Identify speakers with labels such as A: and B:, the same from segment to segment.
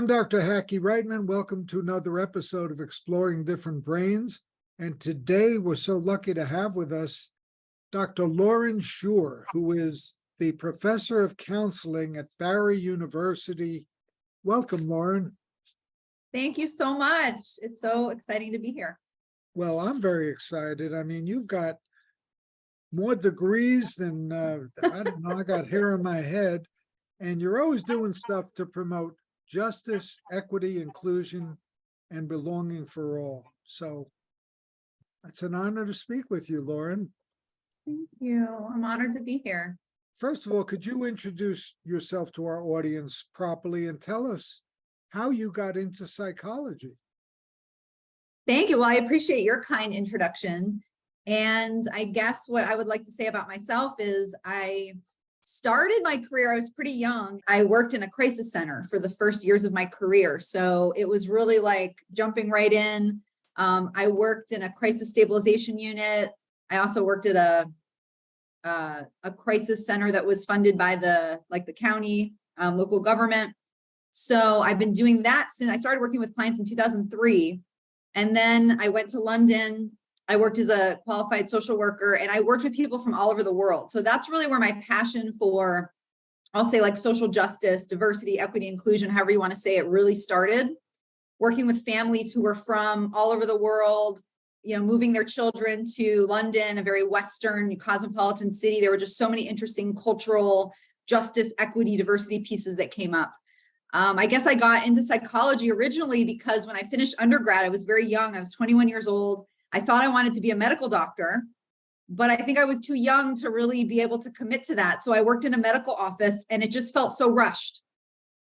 A: I'm Dr. Hackie Reitman. Welcome to another episode of Exploring Different Brains. And today we're so lucky to have with us Dr. Lauren Schur, who is the professor of counseling at Barry University. Welcome, Lauren.
B: Thank you so much. It's so exciting to be here.
A: Well, I'm very excited. I mean, you've got more degrees than, I don't know, I got hair on my head. And you're always doing stuff to promote justice, equity, inclusion, and belonging for all. So it's an honor to speak with you, Lauren.
B: Thank you. I'm honored to be here.
A: First of all, could you introduce yourself to our audience properly and tell us how you got into psychology?
B: Thank you. Well, I appreciate your kind introduction. And I guess what I would like to say about myself is I started my career, I was pretty young. I worked in a crisis center for the first years of my career. So it was really like jumping right in. I worked in a crisis stabilization unit. I also worked at a crisis center that was funded by the county, local government. So I've been doing that since I started working with clients in 2003. And then I went to London. I worked as a qualified social worker, and I worked with people from all over the world. So that's really where my passion for, I'll say, like social justice, diversity, equity, inclusion, however you want to say it, really started. Working with families who were from all over the world, you know, moving their children to London, a very Western cosmopolitan city. There were just so many interesting cultural justice, equity, diversity pieces that came up. I guess I got into psychology originally because when I finished undergrad, I was very young. I was 21 years old. I thought I wanted to be a medical doctor, but I think I was too young to really be able to commit to that. So I worked in a medical office and it just felt so rushed.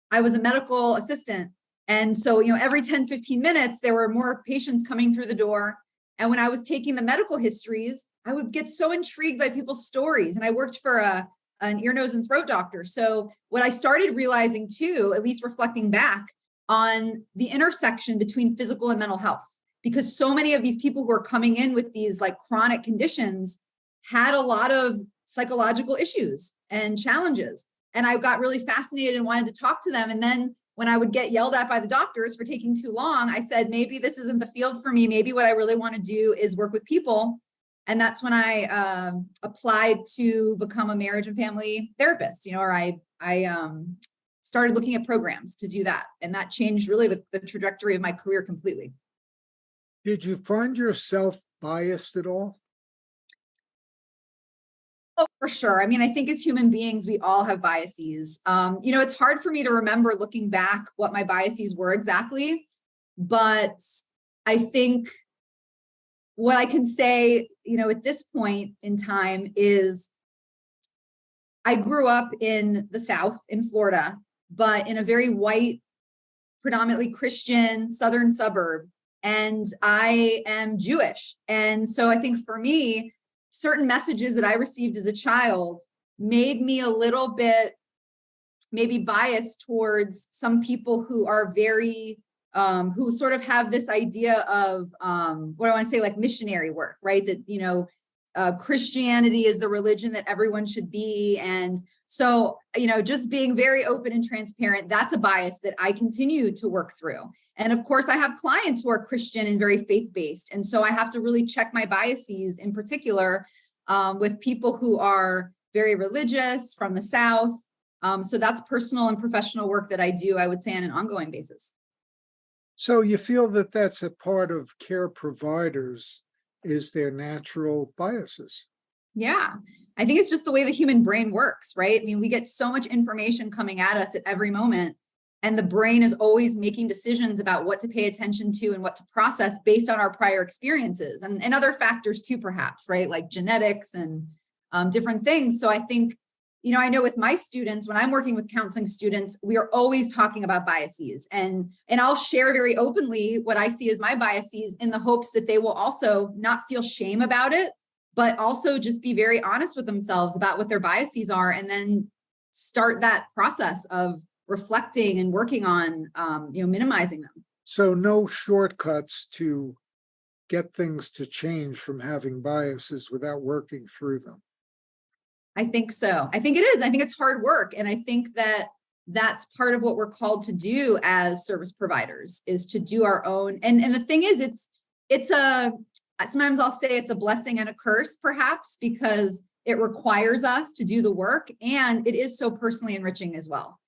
B: I was a medical assistant. And so, you know, every 10, 15 minutes, there were more patients coming through the door. And when I was taking the medical histories, I would get so intrigued by people's stories. And I worked for an ear, nose, and throat doctor. So what I started realizing too, at least reflecting back on the intersection between physical and mental health, because so many of these people who are coming in with these like chronic conditions had a lot of psychological issues and challenges. And I got really fascinated and wanted to talk to them. And then when I would get yelled at by the doctors for taking too long, I said, maybe this isn't the field for me. Maybe what I really want to do is work with people. And that's when I applied to become a marriage and family therapist, you know, or I started looking at programs to do that. And that changed really the trajectory of my career completely.
A: Did you find yourself biased at all?
B: Oh, for sure. I mean, I think as human beings, we all have biases. You know, it's hard for me to remember looking back what my biases were exactly, but I think what I can say, you know, at this point in time is I grew up in the South in Florida, but in a very white, predominantly Christian Southern suburb. And I am Jewish. And so I think for me, certain messages that I received as a child made me a little bit maybe biased towards some people who are very, who sort of have this idea of, what I want to say, like missionary work, right? That, you know, Christianity is the religion that everyone should be. And so, you know, just being very open and transparent, that's a bias that I continue to work through. And of course, I have clients who are Christian and very faith-based. And so I have to really check my biases in particular with people who are very religious from the South. So that's personal and professional work that I do, I would say, on an ongoing basis.
A: So you feel that that's a part of care providers, is their natural biases?
B: Yeah, I think it's just the way the human brain works, right? I mean, we get so much information coming at us at every moment, and the brain is always making decisions about what to pay attention to and what to process based on our prior experiences and other factors too, perhaps, right? Like genetics and different things. So I think, you know, I know with my students, when I'm working with counseling students, we are always talking about biases, and I'll share very openly what I see as my biases in the hopes that they will also not feel shame about it, but also just be very honest with themselves about what their biases are, and then start that process of reflecting and working on, you know, minimizing them.
A: So no shortcuts to get things to change from having biases without working through them.
B: I think so. I think it is. I think it's hard work. And I think that that's part of what we're called to do as service providers, is to do our own. And the thing is, sometimes I'll say it's a blessing and a curse, perhaps, because it requires us to do the work, and it is so personally enriching as well.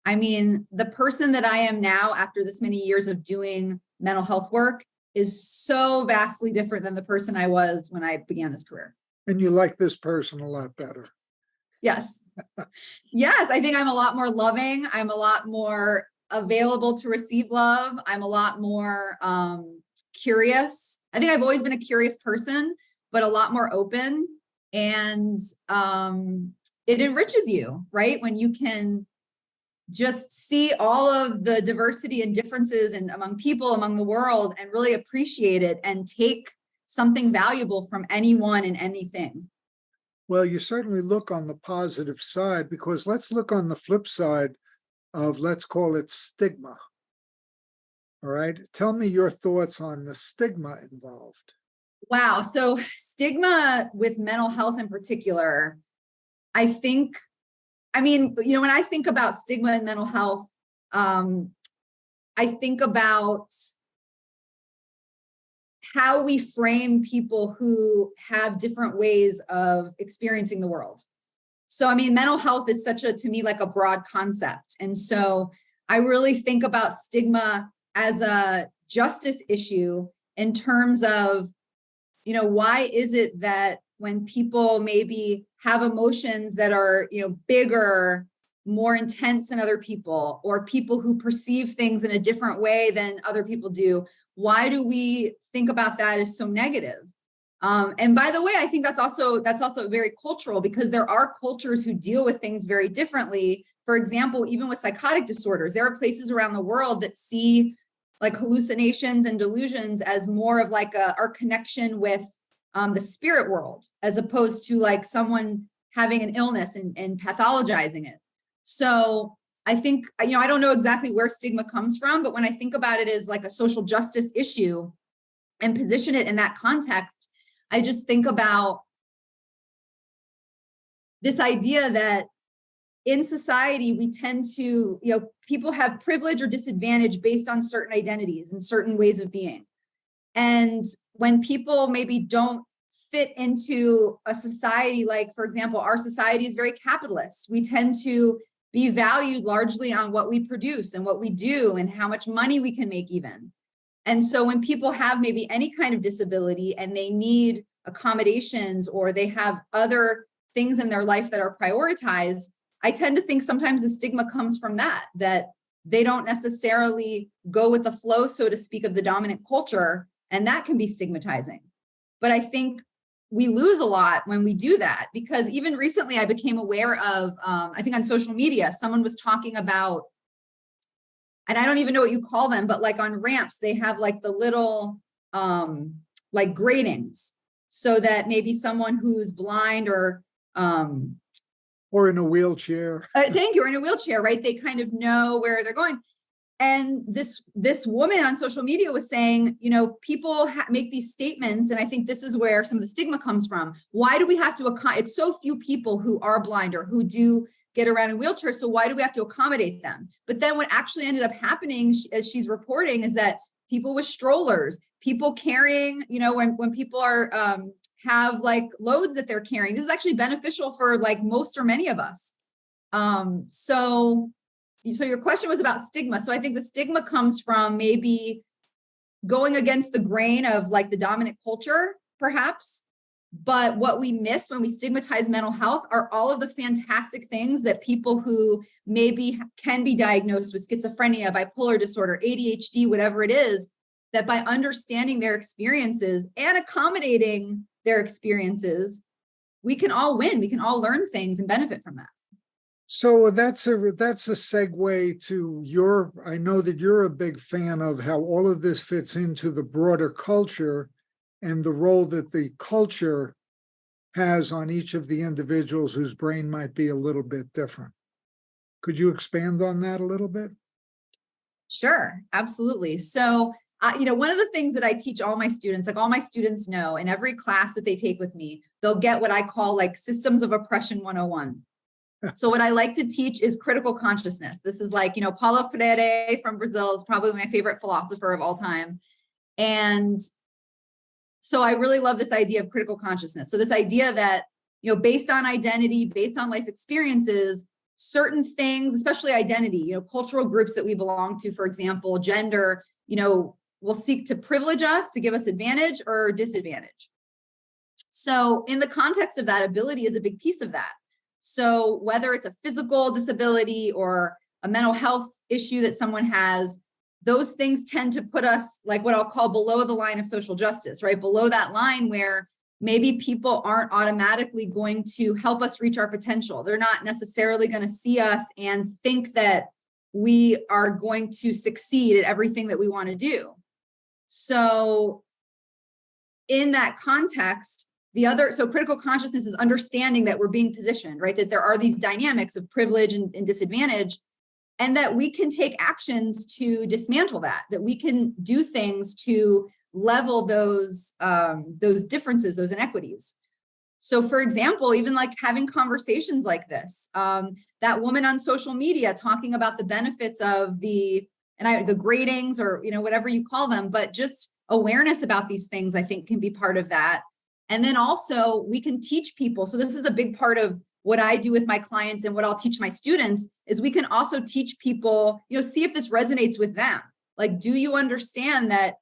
B: I mean, the person that I am now after this many years of doing mental health work is so vastly different than the person I was when I began this career.
A: And you like this person a lot better.
B: Yes. Yes, I think I'm a lot more loving. I'm a lot more available to receive love. I'm a lot more curious. I think I've always been a curious person, but a lot more open. And it enriches you, right? When you can just see all of the diversity and differences and among people, among the world, and really appreciate it and take something valuable from anyone and anything.
A: Well, you certainly look on the positive side, because let's look on the flip side of, let's call it stigma. All right. Tell me your thoughts on the stigma involved.
B: Wow. So stigma with mental health in particular, I mean, when I think about stigma in mental health, I think about how we frame people who have different ways of experiencing the world. So, I mean, mental health is to me, like a broad concept. And so I really think about stigma as a justice issue in terms of, why is it that when people maybe have emotions that are, bigger, more intense than other people, or people who perceive things in a different way than other people do, why do we think about that as so negative? And by the way, I think that's also very cultural, because there are cultures who deal with things very differently. For example, even with psychotic disorders, there are places around the world that see like hallucinations and delusions as more of like our connection with the spirit world, as opposed to like someone having an illness and pathologizing it. So I think, I don't know exactly where stigma comes from, but when I think about it as like a social justice issue and position it in that context, I just think about this idea that in society, we tend to, people have privilege or disadvantage based on certain identities and certain ways of being. And when people maybe don't fit into a society, like, for example, our society is very capitalist. We tend to be valued largely on what we produce and what we do and how much money we can make even. And so when people have maybe any kind of disability and they need accommodations, or they have other things in their life that are prioritized, I tend to think sometimes the stigma comes from that they don't necessarily go with the flow, so to speak, of the dominant culture, and that can be stigmatizing. But I think we lose a lot when we do that, because even recently I became aware of, I think on social media, someone was talking about, and I don't even know what you call them, but like on ramps, they have like the little like gratings, so that maybe someone who's blind or
A: in a wheelchair.
B: Thank you, or in a wheelchair, right? They kind of know where they're going. And this woman on social media was saying, people make these statements, and I think this is where some of the stigma comes from. Why do we have to it's so few people who are blind or who do get around in wheelchairs, so why do we have to accommodate them? But then what actually ended up happening, as she's reporting, is that people with strollers, people carrying, when people are have like loads that they're carrying, this is actually beneficial for like most or many of us. So your question was about stigma. So I think the stigma comes from maybe going against the grain of like the dominant culture, perhaps. But what we miss when we stigmatize mental health are all of the fantastic things that people who maybe can be diagnosed with schizophrenia, bipolar disorder, ADHD, whatever it is, that by understanding their experiences and accommodating their experiences, we can all win. We can all learn things and benefit from that.
A: So that's a segue to I know that you're a big fan of how all of this fits into the broader culture and the role that the culture has on each of the individuals whose brain might be a little bit different. Could you expand on that a little bit?
B: Sure, absolutely. So, one of the things that I teach all my students, like all my students know in every class that they take with me, they'll get what I call like Systems of Oppression 101. So what I like to teach is critical consciousness. This is like, Paulo Freire from Brazil is probably my favorite philosopher of all time. And so I really love this idea of critical consciousness. So this idea that, based on identity, based on life experiences, certain things, especially identity, cultural groups that we belong to, for example, gender, will seek to privilege us, to give us advantage or disadvantage. So in the context of that, ability is a big piece of that. So whether it's a physical disability or a mental health issue that someone has, those things tend to put us like what I'll call below the line of social justice, right? Below that line where maybe people aren't automatically going to help us reach our potential. They're not necessarily going to see us and think that we are going to succeed at everything that we want to do. So in that context, so critical consciousness is understanding that we're being positioned, right? That there are these dynamics of privilege and disadvantage, and that we can take actions to dismantle that we can do things to level those differences, those inequities. So for example, even like having conversations like this, that woman on social media talking about the benefits of the gradings or, whatever you call them, but just awareness about these things, I think can be part of that. And then also we can teach people. So this is a big part of what I do with my clients and what I'll teach my students is we can also teach people, see if this resonates with them. Like, do you understand that,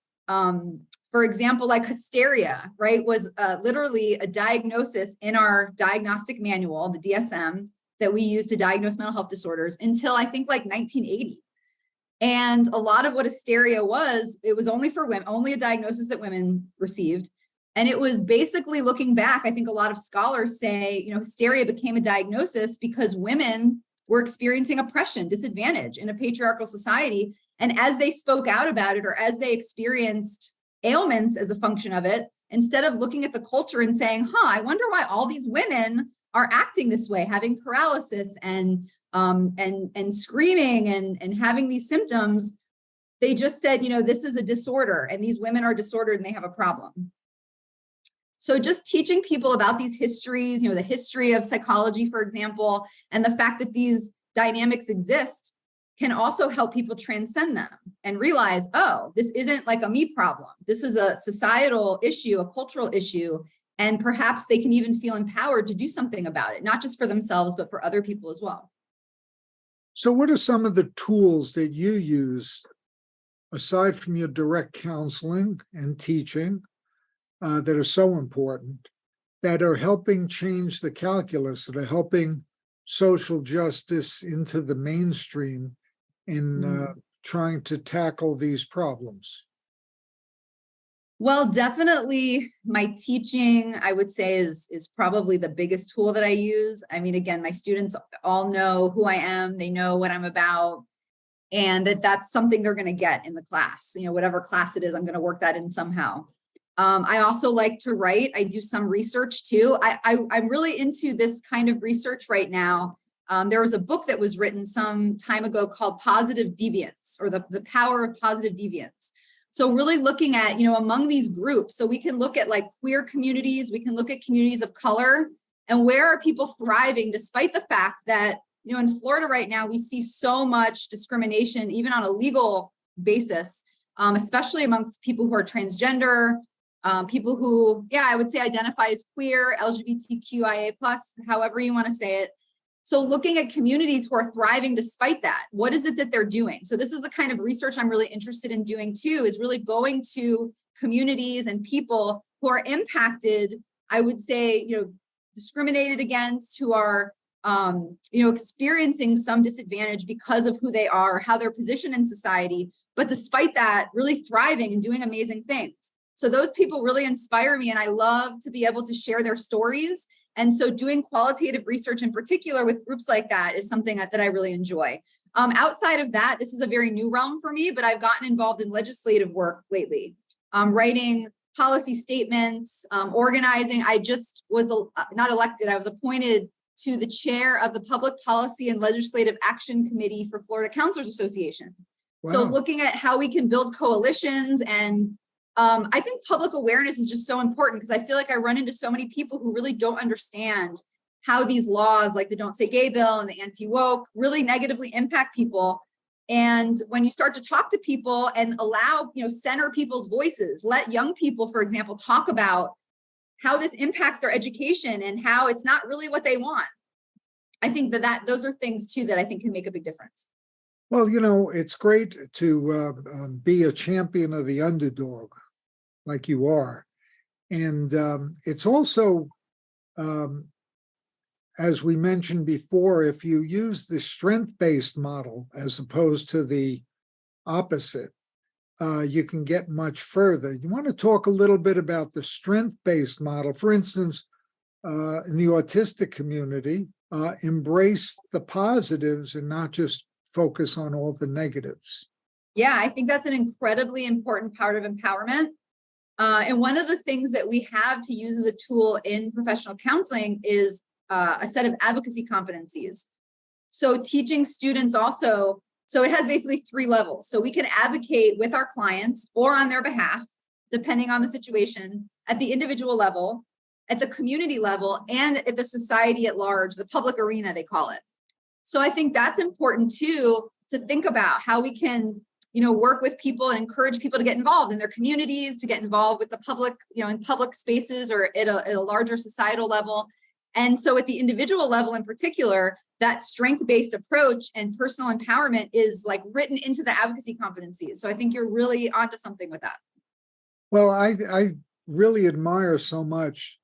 B: for example, like hysteria, right, was literally a diagnosis in our diagnostic manual, the DSM, that we use to diagnose mental health disorders until I think like 1980. And a lot of what hysteria was, it was only for women, only a diagnosis that women received. And it was basically looking back, I think a lot of scholars say, hysteria became a diagnosis because women were experiencing oppression, disadvantage in a patriarchal society. And as they spoke out about it, or as they experienced ailments as a function of it, instead of looking at the culture and saying, I wonder why all these women are acting this way, having paralysis and screaming and having these symptoms, they just said, this is a disorder and these women are disordered and they have a problem. So just teaching people about these histories, the history of psychology, for example, and the fact that these dynamics exist can also help people transcend them and realize, this isn't like a me problem. This is a societal issue, a cultural issue, and perhaps they can even feel empowered to do something about it, not just for themselves, but for other people as well.
A: So what are some of the tools that you use, aside from your direct counseling and teaching, that are so important, that are helping change the calculus, that are helping social justice into the mainstream in trying to tackle these problems?
B: Well, definitely my teaching, I would say, is probably the biggest tool that I use. I mean, again, my students all know who I am. They know what I'm about, and that's something they're going to get in the class. Whatever class it is, I'm going to work that in somehow. I also like to write. I do some research too. I'm really into this kind of research right now. There was a book that was written some time ago called Positive Deviance, or the Power of Positive Deviance. So really looking at, among these groups, so we can look at like queer communities, we can look at communities of color, and where are people thriving despite the fact that, in Florida right now, we see so much discrimination, even on a legal basis, especially amongst people who are transgender, people who, I would say identify as queer, LGBTQIA+, however you want to say it. So looking at communities who are thriving despite that, what is it that they're doing? So this is the kind of research I'm really interested in doing too, is really going to communities and people who are impacted, I would say, discriminated against, who are, experiencing some disadvantage because of who they are, how they're positioned in society, but despite that, really thriving and doing amazing things. So those people really inspire me, and I love to be able to share their stories. And so doing qualitative research in particular with groups like that is something that I really enjoy. Outside of that, this is a very new realm for me, but I've gotten involved in legislative work lately, writing policy statements, organizing. I just was not elected. I was appointed to the chair of the Public Policy and Legislative Action Committee for Florida Counselors Association. Wow. So looking at how we can build coalitions, and I think public awareness is just so important, because I feel like I run into so many people who really don't understand how these laws like the Don't Say Gay bill and the anti-woke really negatively impact people. And when you start to talk to people and allow, center people's voices, let young people, for example, talk about how this impacts their education and how it's not really what they want. I think that those are things too that I think can make a big difference.
A: Well, it's great to be a champion of the underdog like you are. And it's also, as we mentioned before, if you use the strength-based model as opposed to the opposite, you can get much further. You want to talk a little bit about the strength-based model. For instance, in the autistic community, embrace the positives and not just focus on all the negatives.
B: Yeah, I think that's an incredibly important part of empowerment. And one of the things that we have to use as a tool in professional counseling is a set of advocacy competencies. So teaching students also, so it has basically 3 levels. So we can advocate with our clients or on their behalf, depending on the situation, at the individual level, at the community level, and at the society at large, the public arena, they call it. So I think that's important too, to think about how we can, work with people and encourage people to get involved in their communities, to get involved with the public, in public spaces or at a larger societal level. And so at the individual level in particular, that strength-based approach and personal empowerment is like written into the advocacy competencies. So I think you're really onto something with that.
A: Well, I really admire so much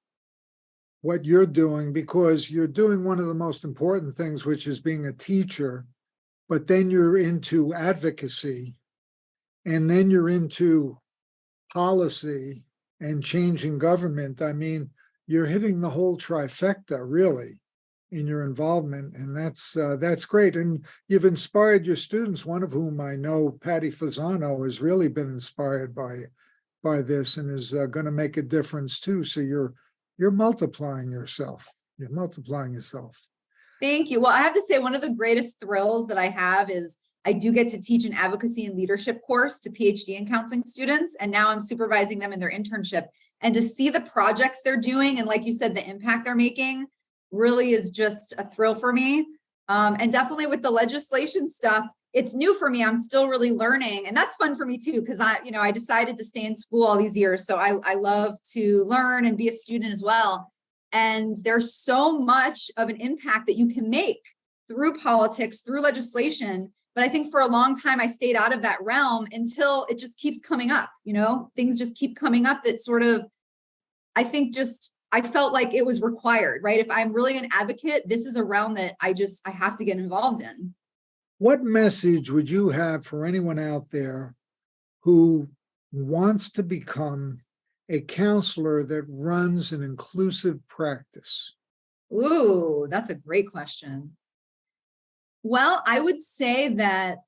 A: what you're doing, because you're doing one of the most important things, which is being a teacher, but then you're into advocacy, and then you're into policy and changing government. I mean, you're hitting the whole trifecta, really, in your involvement, and that's great. And you've inspired your students, one of whom I know, Patty Fasano, has really been inspired by this and is going to make a difference too. So you're multiplying yourself. You're multiplying yourself.
B: Thank you. Well, I have to say, one of the greatest thrills that I have is I do get to teach an advocacy and leadership course to PhD and counseling students. And now I'm supervising them in their internship. And to see the projects they're doing, and like you said, the impact they're making really is just a thrill for me. And definitely with the legislation stuff, it's new for me. I'm still really learning, and that's fun for me too, because I decided to stay in school all these years. So I love to learn and be a student as well. And there's so much of an impact that you can make through politics, through legislation. But I think for a long time, I stayed out of that realm until it just keeps coming up. Things just keep coming up that sort of, I felt like it was required, right? If I'm really an advocate, this is a realm that I have to get involved in.
A: What message would you have for anyone out there who wants to become a counselor that runs an inclusive practice?
B: Ooh, that's a great question. Well, I would say that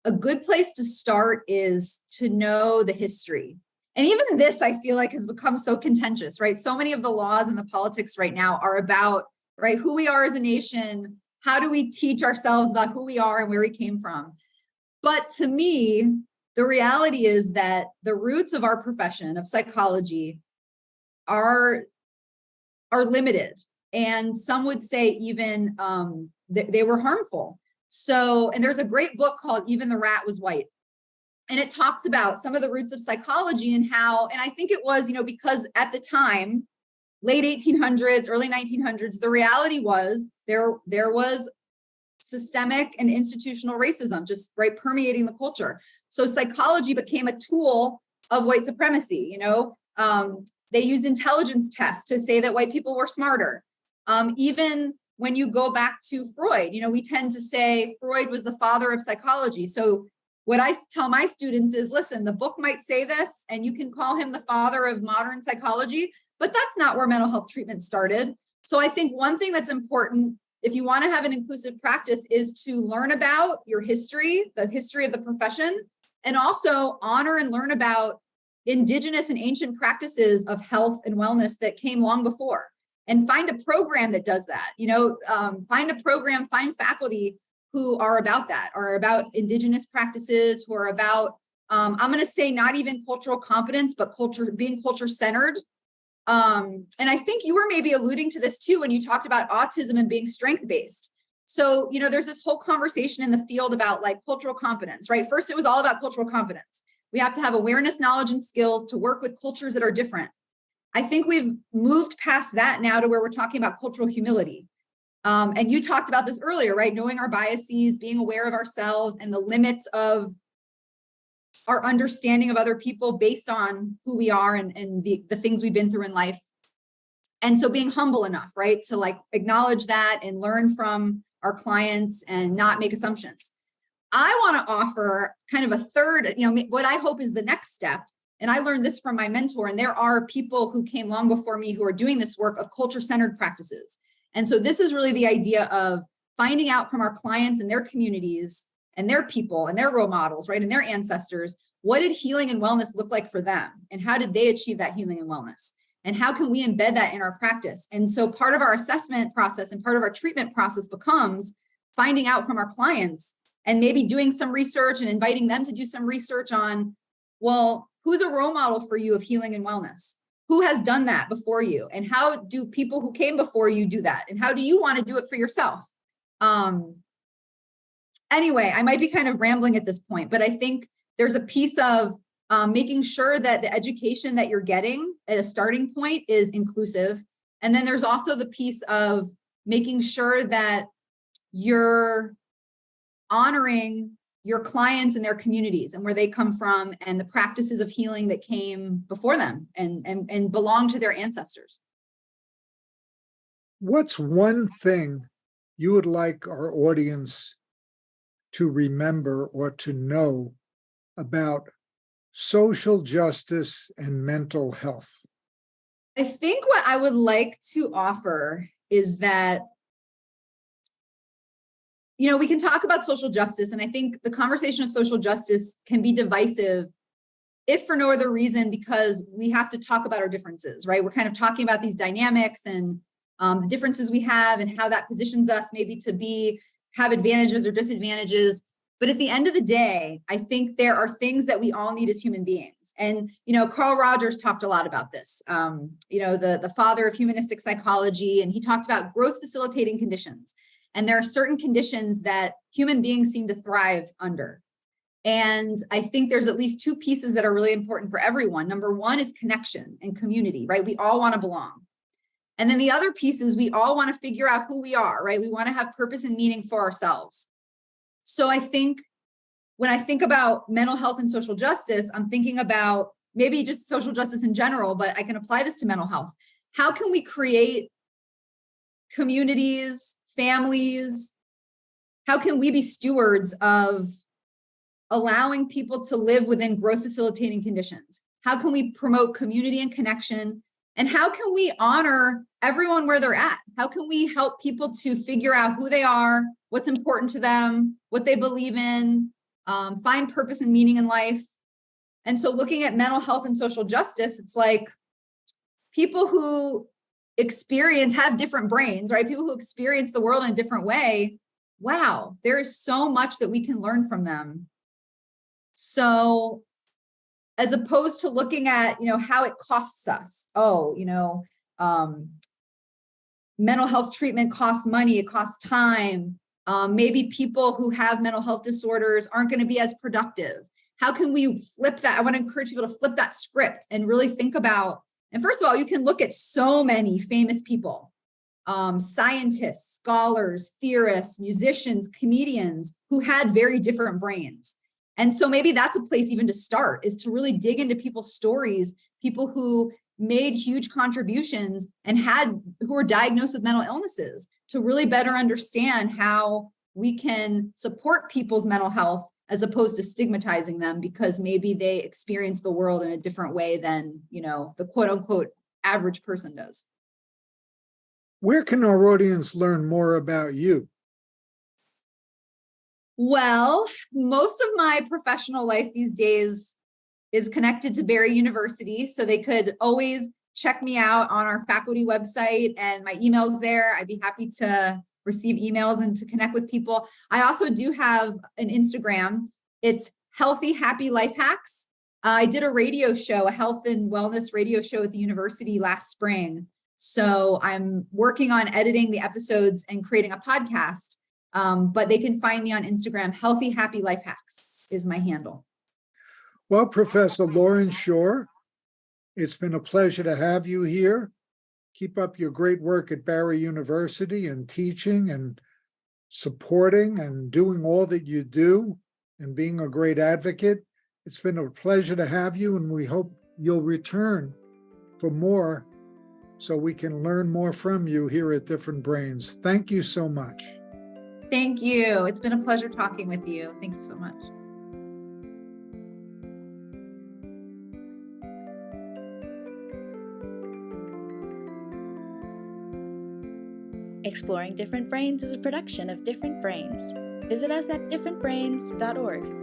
B: a good place to start is to know the history. And even this, I feel like, has become so contentious, right? So many of the laws and the politics right now are about, right, who we are as a nation. How do we teach ourselves about who we are and where we came from? But to me, the reality is that the roots of our profession of psychology are limited. And some would say even they were harmful. So, and there's a great book called Even the Rat Was White. And it talks about some of the roots of psychology and how, and I think it was, because at the time, late 1800s, early 1900s, the reality was there was systemic and institutional racism just permeating the culture. So psychology became a tool of white supremacy. They used intelligence tests to say that white people were smarter. Even when you go back to Freud, we tend to say Freud was the father of psychology. So what I tell my students is, listen, the book might say this, and you can call him the father of modern psychology, but that's not where mental health treatment started. So I think one thing that's important, if you want to have an inclusive practice, is to learn about your history, the history of the profession, and also honor and learn about indigenous and ancient practices of health and wellness that came long before, and find a program that does that. Find a program, find faculty who are about that, are about indigenous practices, who are about, I'm going to say not even cultural competence, but being culture centered. And I think you were maybe alluding to this too when you talked about autism and being strength-based. So, there's this whole conversation in the field about like cultural competence, right? First, it was all about cultural competence. We have to have awareness, knowledge, and skills to work with cultures that are different. I think we've moved past that now to where we're talking about cultural humility. And you talked about this earlier, right? Knowing our biases, being aware of ourselves and the limits of our understanding of other people based on who we are and the things we've been through in life. And so being humble enough, right, to like acknowledge that and learn from our clients and not make assumptions. I want to offer kind of a third, what I hope is the next step. And I learned this from my mentor, and there are people who came long before me who are doing this work of culture-centered practices. And so this is really the idea of finding out from our clients and their communities and their people and their role models, right, and their ancestors, what did healing and wellness look like for them? And how did they achieve that healing and wellness? And how can we embed that in our practice? And so part of our assessment process and part of our treatment process becomes finding out from our clients and maybe doing some research and inviting them to do some research on, well, who's a role model for you of healing and wellness? Who has done that before you? And how do people who came before you do that? And how do you want to do it for yourself? Anyway, I might be kind of rambling at this point, but I think there's a piece of making sure that the education that you're getting at a starting point is inclusive. And then there's also the piece of making sure that you're honoring your clients and their communities and where they come from and the practices of healing that came before them and belong to their ancestors.
A: What's one thing you would like our audience to remember or to know about social justice and mental health?
B: I think what I would like to offer is that, we can talk about social justice, and I think the conversation of social justice can be divisive, if for no other reason, because we have to talk about our differences, right? We're kind of talking about these dynamics and the differences we have and how that positions us maybe to have advantages or disadvantages. But at the end of the day, I think there are things that we all need as human beings. And, Carl Rogers talked a lot about this, the father of humanistic psychology, and he talked about growth facilitating conditions. And there are certain conditions that human beings seem to thrive under. And I think there's at least two pieces that are really important for everyone. Number one is connection and community, right? We all want to belong. And then the other piece is we all want to figure out who we are, right? We want to have purpose and meaning for ourselves. So I think when I think about mental health and social justice, I'm thinking about maybe just social justice in general, but I can apply this to mental health. How can we create communities, families? How can we be stewards of allowing people to live within growth facilitating conditions? How can we promote community and connection? And how can we honor everyone where they're at? How can we help people to figure out who they are, what's important to them, what they believe in, find purpose and meaning in life? And so looking at mental health and social justice, it's like people who have different brains, right? People who experience the world in a different way. Wow, there is so much that we can learn from them. So as opposed to looking at, how it costs us. Mental health treatment costs money, it costs time. Maybe people who have mental health disorders aren't going to be as productive. How can we flip that? I want to encourage people to flip that script and really think about, and first of all, you can look at so many famous people, scientists, scholars, theorists, musicians, comedians who had very different brains. And so maybe that's a place even to start, is to really dig into people's stories, people who made huge contributions and who were diagnosed with mental illnesses, to really better understand how we can support people's mental health as opposed to stigmatizing them because maybe they experience the world in a different way than, the quote unquote average person does.
A: Where can our audience learn more about you?
B: Well, most of my professional life these days is connected to Barry University, so they could always check me out on our faculty website, and my email's there. I'd be happy to receive emails and to connect with people. I also do have an Instagram. It's Healthy Happy Life Hacks. I did a radio show, a health and wellness radio show at the university last spring. So I'm working on editing the episodes and creating a podcast. But they can find me on Instagram. Healthy, Happy Life Hacks is my handle.
A: Well, Professor Lauren Shore, it's been a pleasure to have you here. Keep up your great work at Barry University and teaching and supporting and doing all that you do and being a great advocate. It's been a pleasure to have you, and we hope you'll return for more so we can learn more from you here at Different Brains. Thank you so much.
B: Thank you. It's been a pleasure talking with you. Thank you so much.
C: Exploring Different Brains is a production of Different Brains. Visit us at differentbrains.org.